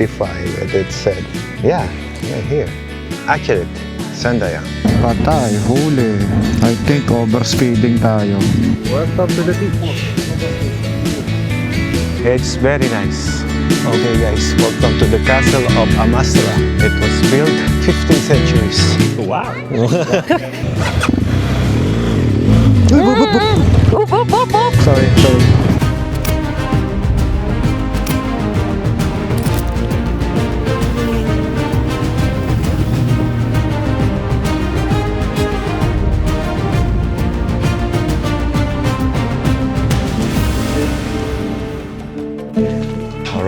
8:55 and it said, yeah, here. Accurate. Sandayang. Patay, huli. I think overspeeding tayo. Welcome to the beach. It's very nice. Okay guys, welcome to the castle of Amasra. It was built 15th centuries. Wow. Sorry.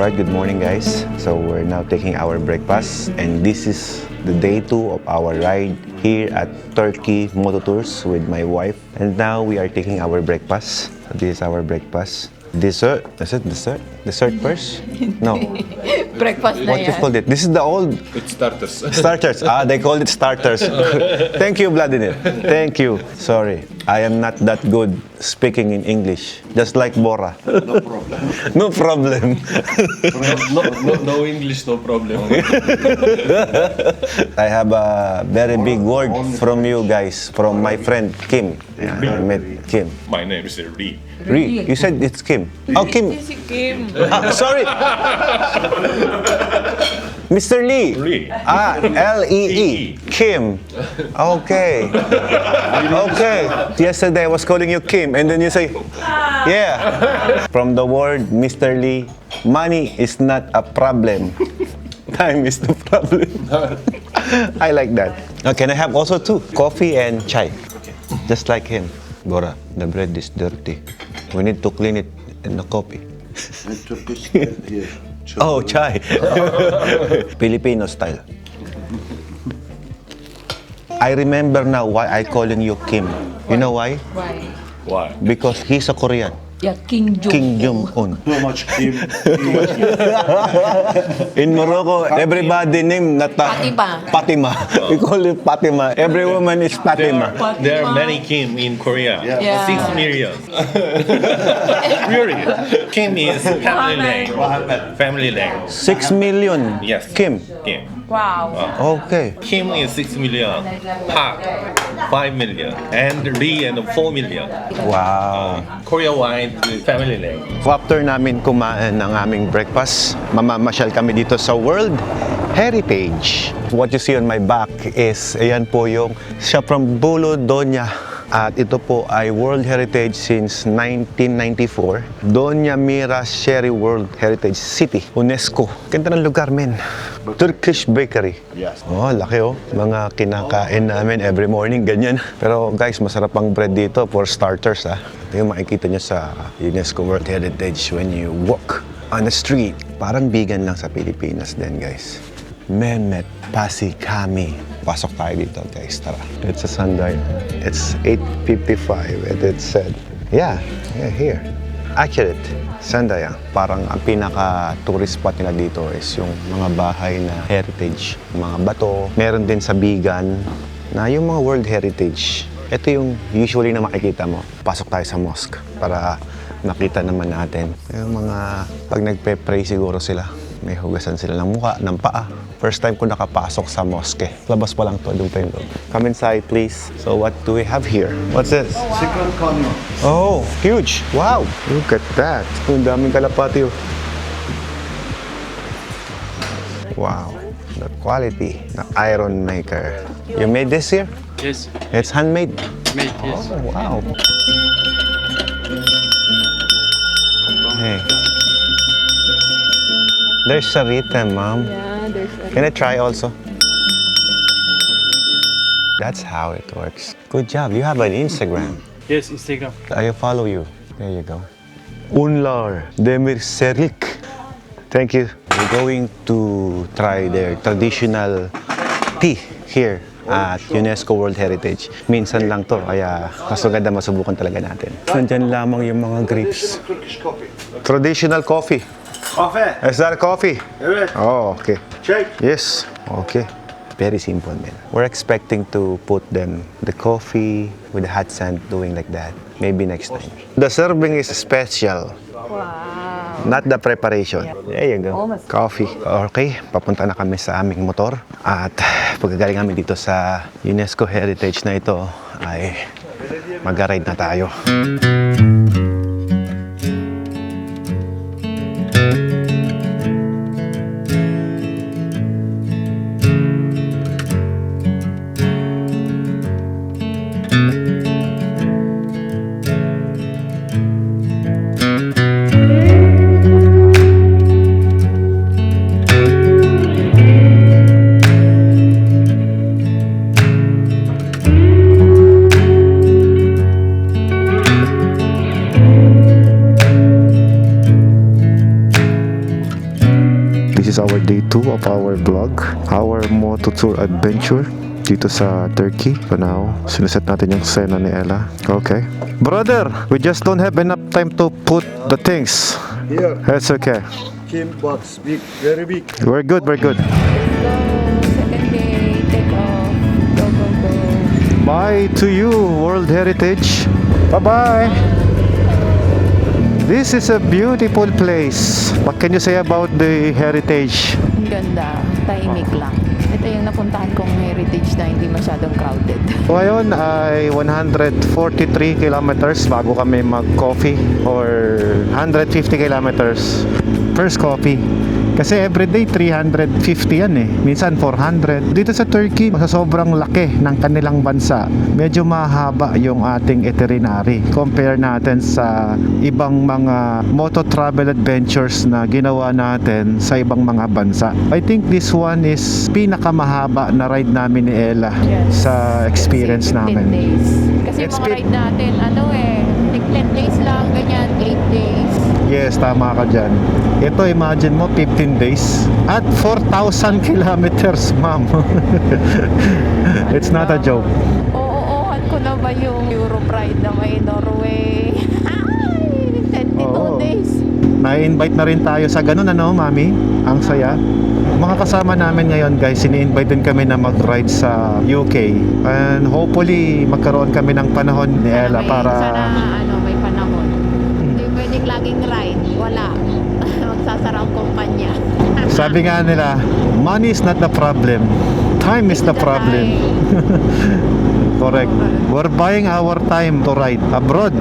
Alright, good morning guys. So we're now taking our breakfast and this is the day 2 of our ride here at Turkey Moto Tours with my wife. And now we are taking our breakfast. So this is our breakfast. Dessert? Is it dessert? Dessert first? No. Breakfast na What you yan. called it? This is the old... It's starters. Starters. They called it starters. Thank you, Vladimir. Thank you. Sorry. I am not that good speaking in English. Just like Bora. No problem. No problem. No English, no problem. I have a very big word from you guys, from my friend Kim. Yeah, I met Kim. My name is Ri. Ri, you said it's Kim. Oh, Kim. Si Kim. Sorry. Mr. Lee. Lee. Lee. Kim. Okay. Okay. Yesterday I was calling you Kim and then you say, yeah. From the word Mr. Lee, money is not a problem. Time is the problem. I like that. Can I have also two? Coffee and chai. Just like him. Bora, the bread is dirty. We need to clean it in the coffee. Turkish here. Oh, chai. Filipino style. I remember now why I calling you Kim. You know why? Why? Why? Because he's a Korean. Yeah, King Jong. King Jong-un. Too much cream. In Morocco, everybody name Fatima. Fatima. We call it Fatima. Every woman is Fatima. There are many Kim in Korea. Yeah. 6 million. Really? Kim is family name. Family name. 6 million. Yes. Kim. Kim. Wow. Okay. Kim is 6 million. Park 5 million. And Lee and 4 million. Wow. Korea-wide family name. After namin kumain ng aming breakfast, mamamasyal kami dito sa World Heritage. What you see on my back is, ayan po yung siya from Bulo Doña. At ito po ay World Heritage since 1994. Doña Mira Sherry World Heritage City, UNESCO. Ganda ng lugar, men. Turkish bakery. Yes. Oh, laki oh. Mga kinakain namin every morning, ganyan. Pero guys, masarap ang bread dito for starters, ha. Ito yung makikita nyo sa UNESCO World Heritage when you walk on the street. Parang vegan lang sa Pilipinas din, guys. Mehmet Pasikami. Pasok tayo dito, guys. Tara. It's a Sunday. It's 8:55 and it said, yeah, here. Accurate. Sandayang. Parang ang pinaka-tourist spot nila dito is yung mga bahay na heritage. Mga bato. Meron din sa Bigan na yung mga World Heritage. Ito yung usually na makikita mo. Pasok tayo sa mosque para nakita naman natin. Yung mga pag nagpe-pray siguro sila. May hugasan sila ng mukha, ng paa. First time ko nakapasok sa mosque. Labas pa lang to, doon pa yung loob. Come inside, please. So what do we have here? What's this? Secret canyon. Oh, huge! Wow! Look at that. Ang daming kalapati. Oh. Wow. The quality. The iron maker. You made this here? Yes, It's handmade? made, yes. Oh, wow. Hey. There's a rhythm, Mom. Yeah, there's a... Can I try also? That's how it works. Good job. You have an Instagram. Yes, Instagram. I follow you. There you go. Unlar Demirserik. Thank you. We're going to try their traditional tea here at UNESCO World Heritage. Minsan lang to, kaya mas maganda masubukan talaga natin. Nandyan lamang yung mga grapes. Turkish coffee. Traditional coffee. Kahve. Is that coffee? Evet. Oh, okay. Çay. Yes. Okay. Very simple, man. We're expecting to put them the coffee with the hot sand doing like that. Maybe next time. The serving is special. Wow. Not the preparation. There you go. Almost. Coffee. Okay, papunta na kami sa aming motor. At pagkagaling kami dito sa UNESCO Heritage na ito, ay mag-ride na tayo. This is our day 2 of our vlog, our moto tour adventure dito sa Turkey. So now, sinuset natin yung sena ni Ella. Okay. Brother, we just don't have enough time to put the things. Here, That's okay. Kim box, big, very big. We're good, we're good. Go. Second day. Take off. Go, go, go. Bye to you, World Heritage. Bye-bye. This is a beautiful place. What can you say about the heritage? Ang ganda. Tahimik lang. Ito yung napuntahan kong heritage na hindi masyadong crowded. So ngayon ay 143 kilometers bago kami mag-coffee or 150 kilometers first coffee. Kasi everyday 350 yan eh. Minsan 400. Dito sa Turkey, sa sobrang laki ng kanilang bansa, medyo mahaba yung ating itinerary. Compare natin sa ibang mga moto travel adventures na ginawa natin sa ibang mga bansa. I think this one is pinakamahaba na ride namin ni Ella sa experience Kasi 15 namin. days. Kasi It's mga ride natin, 10 days lang, ganyan, 8 days. Yes, tama ka dyan. Ito, imagine mo, 15 days at 4,000 kilometers, ma'am. It's not a joke. Oo, ko na ba yung Europe ride na may Norway? Ay, 22 Oo. days. Na-invite na rin tayo sa ganun, ano, mami? Ang saya. Mga kasama namin ngayon, guys, ini-invite din kami na mag-ride sa UK. And hopefully, magkaroon kami ng panahon ni Ella para... Sana, may panahon. Hindi pwedeng laging ride. Wala. Magsasara ang kumpanya. Sabi nga nila, money is not the problem. Time is the problem. Correct. We're buying our time to ride abroad.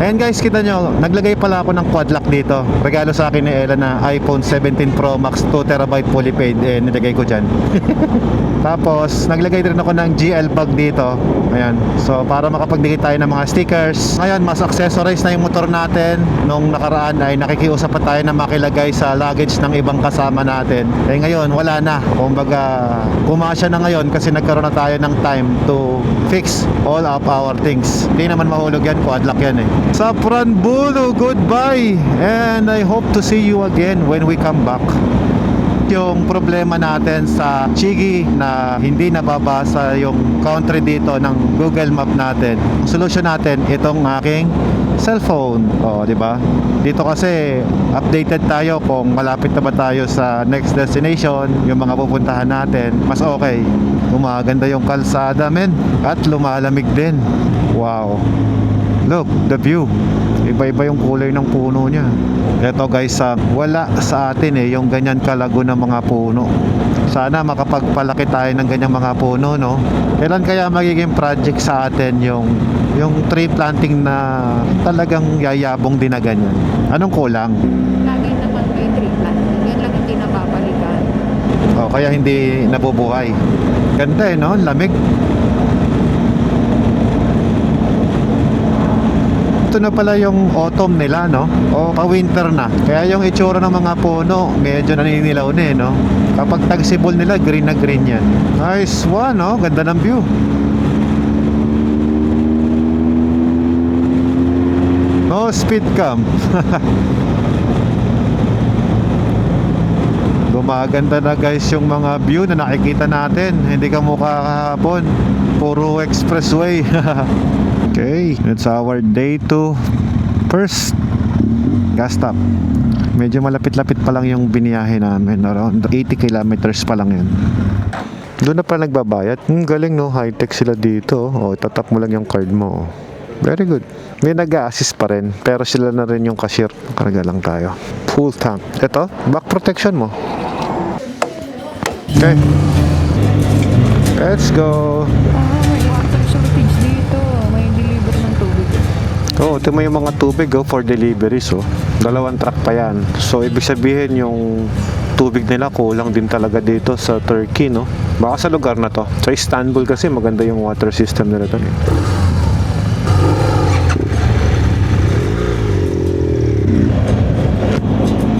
Ayan guys, kita nyo, naglagay pala ako ng quad lock dito. Regalo sa akin ni Ella na iPhone 17 Pro Max 2TB fully paid. Nilagay ko dyan. Tapos, naglagay din ako ng GL bag dito. Ayan. So, para makapagdikit tayo ng mga stickers. Ngayon, mas accessorize na yung motor natin. Nung nakaraan ay nakikiusap pa tayo na makilagay sa luggage ng ibang kasama natin. Eh ngayon, wala na. Kumbaga, kumasya na ngayon kasi nagkaroon na tayo ng time to fix all of our things. Hindi naman mahulog yan, quad lock yan eh. Sa Pranbulu, goodbye! And I hope to see you again when we come back. Yung problema natin sa Chigi na hindi nababasa yung country dito ng Google Map natin. Ang solusyon natin, itong aking cellphone. O, di ba? Dito kasi updated tayo kung malapit na ba tayo sa next destination, yung mga pupuntahan natin, mas okay. Gumaganda yung kalsada, men. At lumalamig din. Wow. Look, the view. Iba-iba yung kulay ng puno niya. Ito guys, wala sa atin yung ganyan kalago ng mga puno. Sana makapagpalaki tayo ng ganyang mga puno, no? Kailan kaya magiging project sa atin yung tree planting na talagang yayabong din na ganyan? Anong kulang? Lagi naman may tree planting. Yan lang hindi napapalikan. O, kaya hindi nabubuhay. Ganda no? Lamig. Ito na pala yung autumn nila, no? O pa-winter na. Kaya yung itsura ng mga puno, medyo naninilaw na no? Kapag tagsibol nila, green na green yan. Nice one, no? Ganda ng view. No speed cam. Gumaganda na guys yung mga view na nakikita natin. Hindi ka mukha kahapon. Puro expressway. Okay, it's our day 2 first gas stop. Medyo malapit-lapit pa lang yung biniyahe namin. Around 80 kilometers pa lang yun. Doon na pa nagbabayad. Galing no, high-tech sila dito. O, itatap mo lang yung card mo. Very good. May nag-a-assist pa rin, pero sila na rin yung cashier. Karga lang tayo. Full tank. Ito, back protection mo. Okay. Let's go. May water shortage dito. May deliver ng tubig. Oh, ito mo yung mga tubig for deliveries. Dalawang truck pa yan. So, ibig sabihin yung tubig nila kulang din talaga dito sa Turkey, no? Baka sa lugar na to. Sa Istanbul kasi maganda yung water system nila doon.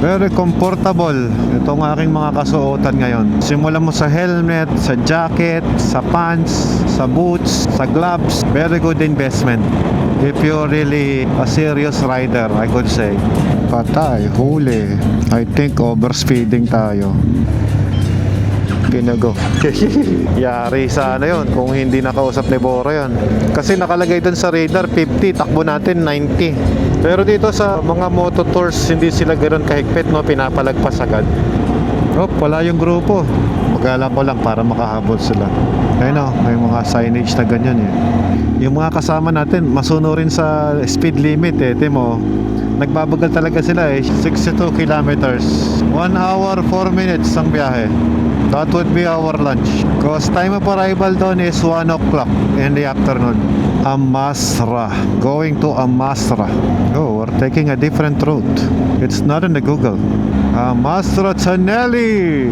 Very comfortable. Itong aking mga kasuotan ngayon. Simulan mo sa helmet, sa jacket, sa pants, sa boots, sa gloves. Very good investment. If you're really a serious rider, I could say. Patay, huli. I think overspeeding tayo. Pinago. Yari sana yun kung hindi nakausap ni Bora yun. Kasi nakalagay dun sa radar 50, takbo natin 90. Pero dito sa mga moto tours, hindi sila ganoon kahigpit, no? Pinapalagpas agad. Oh, wala yung grupo. Magala ko lang para makahabol sila. Ayun o, may mga signage na ganyan eh. Yung mga kasama natin, masuno rin sa speed limit eh. Timo, nagbabagal talaga sila eh. 62 kilometers. 1 hour, 4 minutes ang biyahe. That would be our lunch. Because time of arrival doon is 1 o'clock in the afternoon. Amasra. Going to Amasra. Oh, we're taking a different route. It's not in the Google. Amasra Chaneli.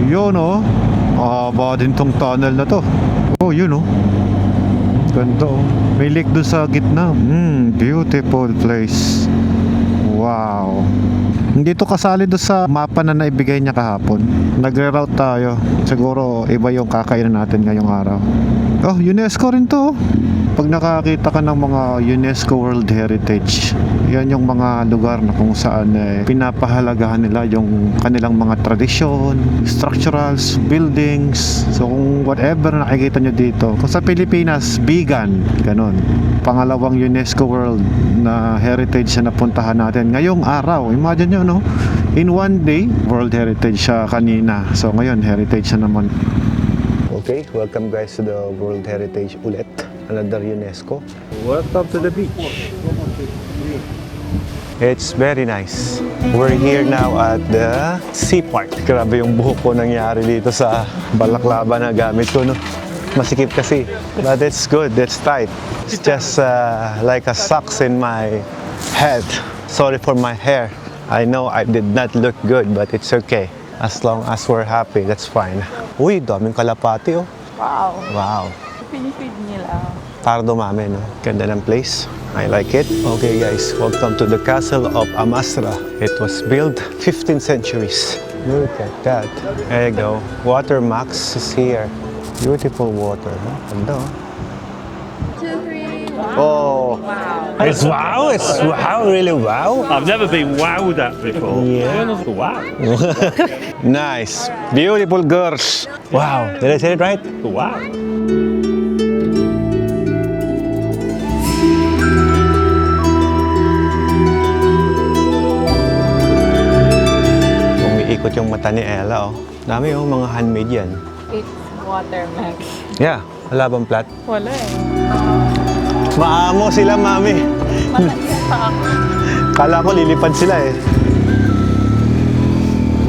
Yun oh. Ba din tong tunnel na to. Oh, yun oh. Ganda oh. May lake doon sa gitna. Beautiful place. Wow. Hindi to kasali doon sa mapa na naibigay niya kahapon. Nagre-route tayo. Siguro iba yung kakainan natin ngayong araw. Oh, UNESCO rin to. Pag nakakita ka ng mga UNESCO World Heritage, yan yung mga lugar na kung saan pinapahalagahan nila yung kanilang mga tradisyon, structurals, buildings. So kung whatever nakikita nyo dito, kung sa Pilipinas, vegan, ganun. Pangalawang UNESCO World na heritage na napuntahan natin ngayong araw. Imagine nyo, no? In one day, World Heritage siya kanina. So ngayon, heritage na naman. Okay, welcome guys to the World Heritage ulit. Another UNESCO. Welcome to the beach. It's very nice. We're here now at the Sea Park. Grabe yung buhok ko nangyari dito sa balaklava na gamit ko, no? Masikip kasi. But it's good, it's tight. It's just like a socks in my head. Sorry for my hair. I know I did not look good, but it's okay. As long as we're happy, that's fine. Uy, daming kalapati, oh. Wow. Wow. Pinifeed nila. Para dumami, no? Ganda ng place. I like it. Okay guys, welcome to the castle of Amasra. It was built 15th centuries. Look at that. There you go. Water Max is here. Beautiful water, no? Ganda, oh. 2, 3, wow. Oh, Wow. it's wow, really wow. I've never been wowed at before. Yeah. Wow. Nice, beautiful girls. Wow, did I say it right? Wow. Umiikot yung mata ni Ella, oh. Dami yung mga handmade yan. It's water max. Yeah, wala bang plat? Wala eh. Maamo sila, mami. Kala ko lilipad sila eh.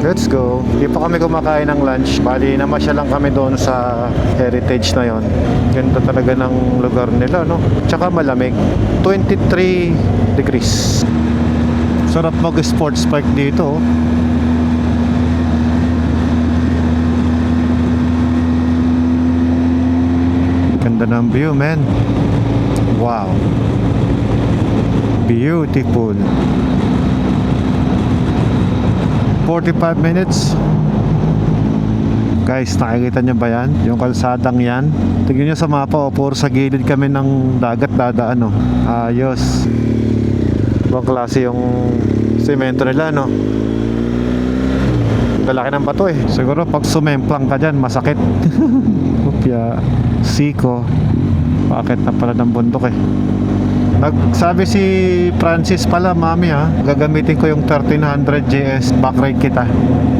Let's go. Hindi pa kami kumakain ng lunch. Bali, namasyal lang kami doon sa heritage na yon. Ganda talaga ng lugar nila, no? Tsaka malamig. 23 degrees. Sarap mag-sports bike dito, oh. Ganda ng view, man. Wow. Beautiful. 45 minutes. Guys, nakikita nyo ba yan? Yung kalsadang yan. Tignan nyo sa mapa, puro sa gilid kami ng dagat dadaan, no? Ayos. Ibang klase yung semento nila, no? Lalaki ng bato eh. Siguro pag sumemplang ka dyan, masakit. Upya. Siko. Bakit na pala ng bundok eh. Nagsabi si Francis pala, mami ha, gagamitin ko yung 1300 JS, backride kita.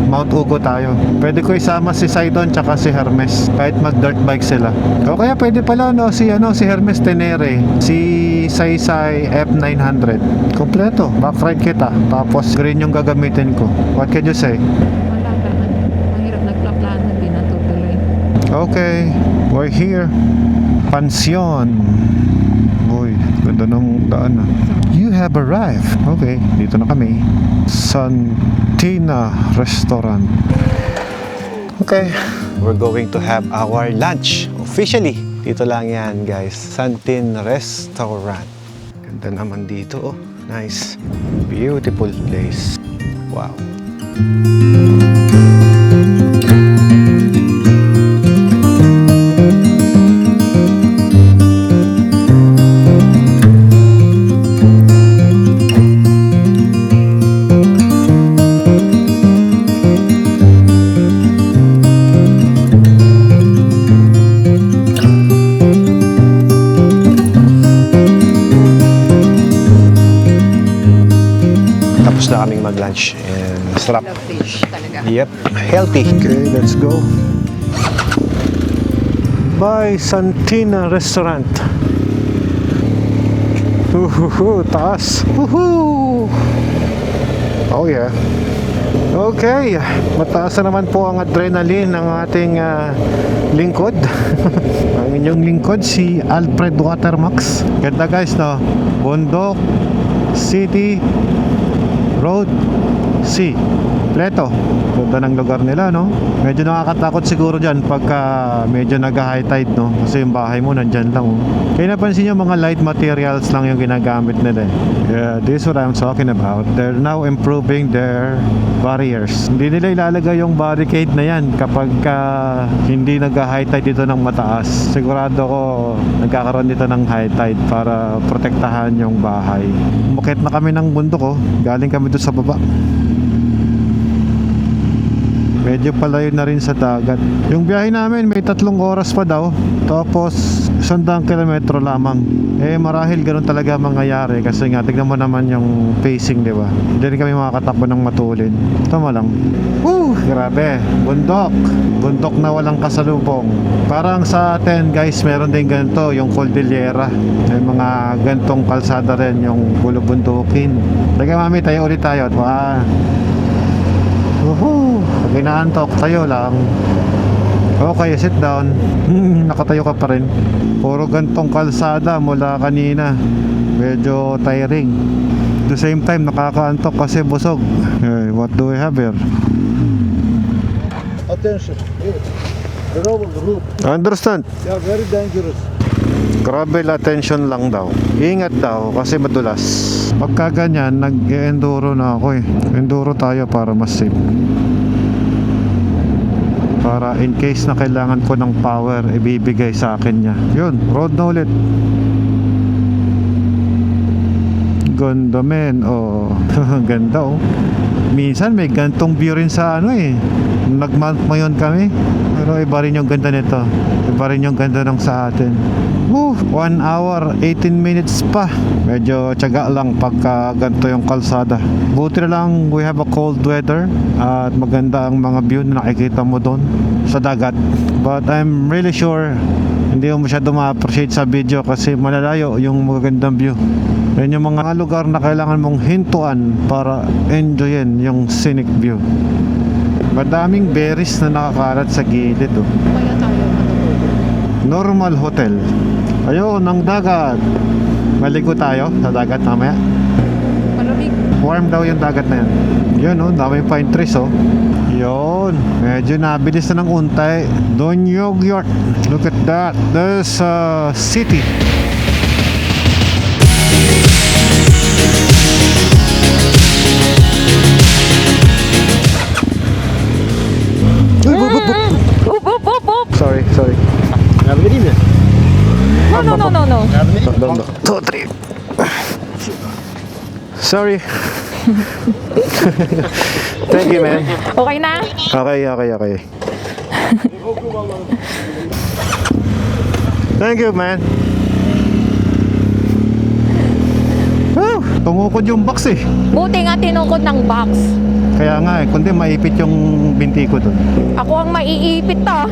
Mount Ugo tayo. Pwede ko isama si Sidon tsaka si Hermes kahit mag dirt bike sila. O kaya pwede pala no, si Hermes Tenere, si Saysay F900. Kompleto, backride kita. Tapos green yung gagamitin ko. What can you say? Wala ka na. Mahirap nagplaplano, hindi natutuloy. Okay, we're here. Pansyon. Uy, ganda ng daan ah. You have arrived. Okay, dito na kami. Santina Restaurant. Okay, we're going to have our lunch. Officially, dito lang yan guys. Santin Restaurant. Ganda naman dito oh. Nice. Beautiful place. Wow. Tapos na kaming mag-lunch and sarap. Fish talaga. Yep, healthy. Okay, let's go. By Santina Restaurant. Taas. Woohoo! Oh yeah. Okay, mataas na naman po ang adrenaline ng ating lingkod. Ang inyong lingkod, si Alfred Watermax. Ganda guys, no? Bundok, City, Road, Sea. Pleto. Ganda ng lugar nila, no? Medyo nakakatakot siguro dyan pagka medyo nag-high tide, no? Kasi yung bahay mo nandyan lang, oh. Kaya napansin nyo, mga light materials lang yung ginagamit nila, eh. Yeah, this is what I'm talking about. They're now improving their barriers. Hindi nila ilalagay yung barricade na yan kapag hindi nag-high tide dito ng mataas. Sigurado ko nagkakaroon dito ng high tide para protektahan yung bahay. Umakyat na kami ng bundok, oh. Galing kami doon sa baba. Medyo palayo na rin sa dagat. Yung biyahe namin may 3 oras pa daw. Tapos 100 kilometro lamang. Eh marahil ganun talaga mangyayari. Kasi nga tignan mo naman yung pacing, di ba? Hindi rin kami makakatakbo ng matulin. Tama lang. Woo! Grabe. Bundok. Bundok na walang kasalubong. Parang sa atin guys, meron din ganito. Yung Cordillera. May mga gantong kalsada rin. Yung bulubundukin. Teka mami, tayo ulit tayo. Woohoo! Pag inaantok, tayo lang. Okay, sit down. Nakatayo ka pa rin. Puro gantong kalsada mula kanina. Medyo tiring. At the same time, nakakaantok kasi busog. Okay, what do we have here? Attention. Here. The road. Understand? They are very dangerous. Grabe, attention lang daw. Ingat daw kasi madulas. Pagka ganyan, nag-enduro na ako eh. Enduro tayo para mas safe. Para in case na kailangan ko ng power, ibibigay sa akin niya. Yun, road na ulit. Ganda men, oh. Ganda oh. Minsan may gantong view rin sa ano eh. Nag-mount ngayon kami. Pero iba rin yung ganda nito. Iba rin yung ganda ng sa atin. Woo! 1 hour, 18 minutes pa. Medyo tiyaga lang pagka ganito yung kalsada. Buti na lang we have a cold weather. At maganda ang mga view na nakikita mo doon sa dagat. But I'm really sure hindi mo masyado ma-appreciate sa video kasi malalayo yung magagandang view. Yan yung mga lugar na kailangan mong hintuan para enjoyin yung scenic view. Madaming berries na nakakalat sa gilid, oh. Kaya tayo matutulog. Normal hotel. Ayun, ang dagat. Maligo tayo sa dagat mamaya. Malamig. Warm daw yung dagat na yan. Yun, oh, daming pine trees, oh. Yun, medyo nabilis na ng untay. Donyog York. Look at that. There's a city. Sorry. Have a good evening. No. No. 2, 3. Sorry. Thank you, man. Okay na? Okay. Thank you, man. Tinukod yung box eh. Buti nga tinukod ng box. Kaya nga eh, kundi maipit yung binti ko dun. Ako ang maiipit to.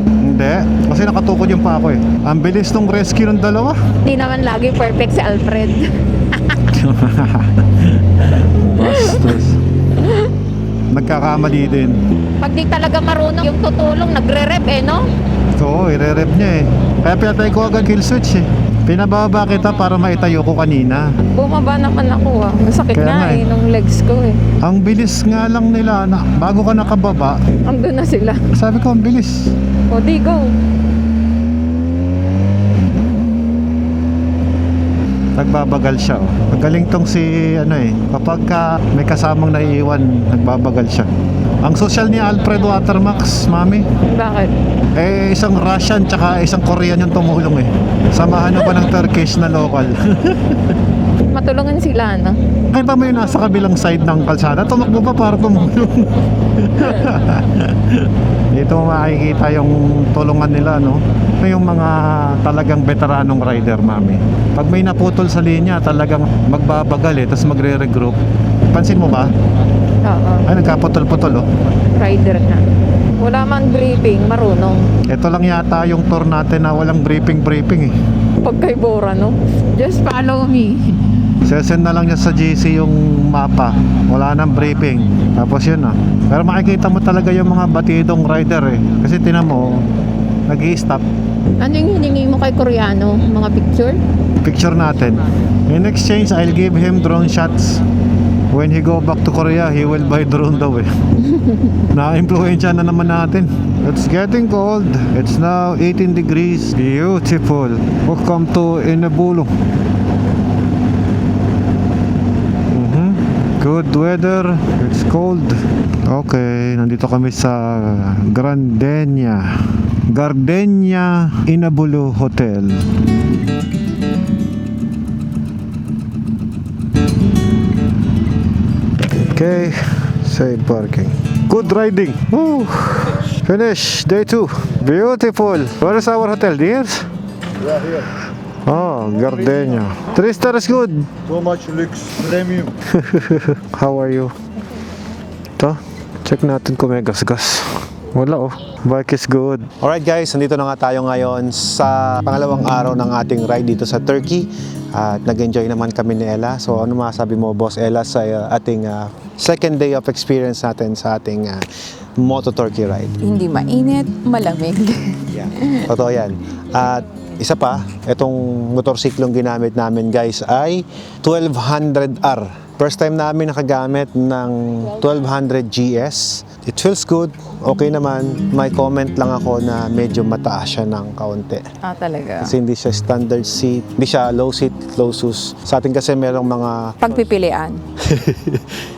Hindi, kasi nakatukod yung pa ako eh. Ang bilis nung rescue ng dalawa. Hindi naman lagi perfect si Alfred. Bastos. Nagkakamali din. Pag di talaga marunong yung tutulong, nagre-rep eh, no? Oo, ire-rep niya eh. Kaya pinatay ko agad kill switch eh. Pinababa kita para maitayo ko kanina. Bumaba naman ako ah. Masakit Kaya nga nga eh. nung legs ko eh. Ang bilis nga lang nila na bago ka nakababa. Andun na sila. Sabi ko ang bilis. O di go. Nagbabagal siya oh. Magaling tong si ano eh. Kapag ka may kasamang naiiwan, nagbabagal siya. Ang social ni Alfred Watermax, mami. Bakit? Eh, isang Russian tsaka isang Korean yung tumulong eh. Samahan na pa ng Turkish na local. Matulungan sila, no? Kita mo yung nasa kabilang side ng kalsada, tumakbo pa para tumulong. Dito mo makikita yung tulungan nila, no? Ito yung mga talagang veteranong rider, mami. Pag may naputol sa linya, talagang magbabagal eh, tapos magre-regroup. Pansin mo ba? Oo. Ay, nagkaputol-putol, oh. Rider na. Wala man briefing, marunong. Ito lang yata yung tour natin na walang briefing eh. Pag kay Bora, no? Just follow me. Sesend na lang niya sa GC yung mapa. Wala nang briefing. Tapos yun ah. Pero makikita mo talaga yung mga batidong rider eh. Kasi tinan mo, nag-i-stop. Ano yung hiningi mo kay Koreano? Mga picture? Picture natin. In exchange, I'll give him drone shots. When he go back to Korea, he will buy drone daw eh. Na-influensya na naman natin. It's getting cold. It's now 18 degrees. Beautiful. Welcome to Inabulu. Good weather. It's cold. Okay, nandito kami sa Gardenia Inabulu Hotel. Okay, save parking. Good riding. Woo. Finish day 2. Beautiful. Where is our hotel, dears? Yeah, here. Oh, Gardenia. 3 stars good. So much looks premium. How are you? Ito, check natin kung may gas-gas. Wala oh. Bike is good. Alright guys, nandito na nga tayo ngayon sa pangalawang araw ng ating ride dito sa Turkey. At nag-enjoy naman kami ni Ella. So ano masabi mo, Boss Ella, sa ating second day of experience natin sa ating Moto Turkey ride? Hindi mainit, malamig. Yeah. Totoo yan. At isa pa, itong motorsiklong ginamit namin guys ay 1200R. First time namin nakagamit ng 1200 GS. It feels good. Okay naman. May comment lang ako na medyo mataas siya ng kaunti. Ah, talaga. Kasi hindi siya standard seat. Hindi siya low seat, low sus. Sa atin kasi merong mga... Pagpipilian.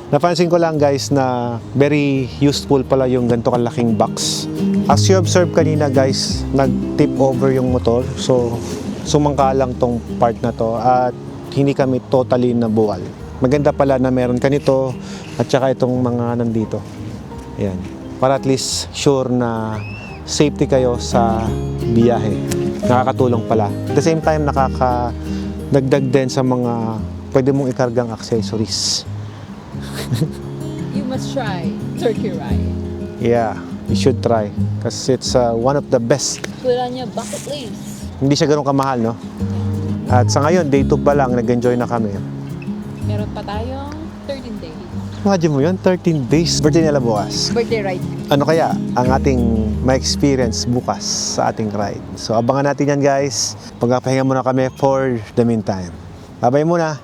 Napansin ko lang guys na very useful pala yung ganito kalaking box. As you observe kanina guys, nag-tip over yung motor. So, sumangka lang tong part na to at hindi kami totally nabuwal. Maganda pala na meron ka nito at saka itong mga nandito. Ayan. Para at least sure na safety kayo sa biyahe. Nakakatulong pala. At the same time, nakakadagdag din sa mga pwede mong ikargang accessories. You must try Turkey ride. Yeah, you should try. Kasi it's one of the best. Put on your bucket list. Hindi siya ganun kamahal, no? At sa ngayon, day 2 pa lang, nag-enjoy na kami. Meron pa tayong 13 days. Imagine mo yun, 13 days. Birthday nila bukas. Birthday ride. Ano kaya ang ating ma-experience bukas sa ating ride? So abangan natin yan guys. Pagpapahinga muna kami for the meantime. Bye-bye muna.